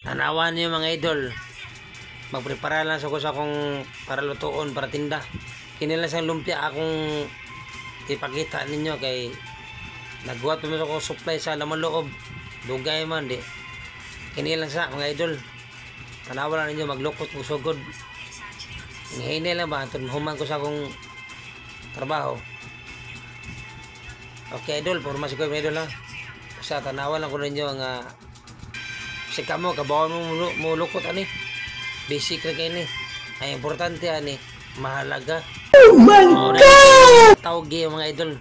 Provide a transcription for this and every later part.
Tanawan niyo mga idol. Magprepara lang sa ko sa akong para lutuon, para tinda. Kinilang sang lumpia akong ipakita ninyo kay nagbuhat pa man ako supply sa laman loob. Dugay man di. Kinilang sa mga idol. Tanawan lang ninyo maglukot ko sugod. Ngihini lang ba antod human ko sa akong trabaho. Okay idol, porma ko mga idol ha. Sa tanawan lang ko ninyo ang si kamo kabawan mo lukot ani. Basic ra kay ni. Ay importante ani, mahalaga. Oh my God! Tawag yung mga idol.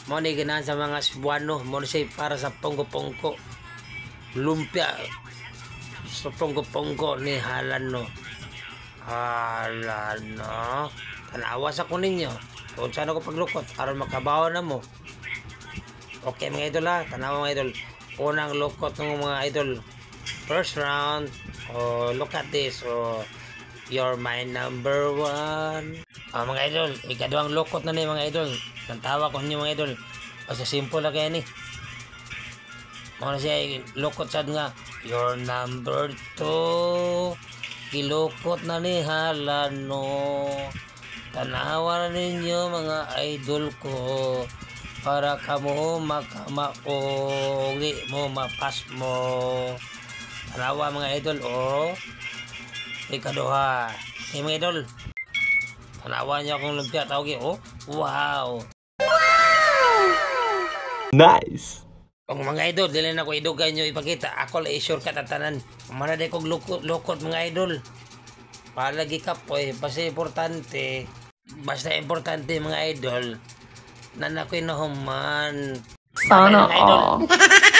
Mo ni ganahan sa mga Cebuano, mo ni say para sa ponggo-ponggo. Lumpia sa ponggo-ponggo ni halan no. Halan no. Tanawa sa ko ninyo. Kung saan ako paglukot aron makabaw na mo. Okay mga idol ha, tanawa mga idol. Unang lukot ng mga idol. First round. Oh, look at this. Oh, you're my number one. Mga idol, ikaduhang lukot na ni mga idol. Nantawa ko ninyo mga idol. Basta simple lang kaya ni. Mga siya lukot sad nga. You're number two. Kilukot na ni Halano. Tanawa na ninyo mga idol ko. Para kamo makamaugi mo, mapas mo. Tanawa mga idol, oh. Ikaduha. Okay mga idol. Tanawa niya akong lumpia, tawag oh. Wow. Nice. Kung mga idol, dili na ko idugay nyo ipakita. Ako la i-sure ka tatanan. Mana di kong lukot mga idol. Palagi ka po eh. Basta importante mga idol. Na nakoy na human. Sana Mga idol. all.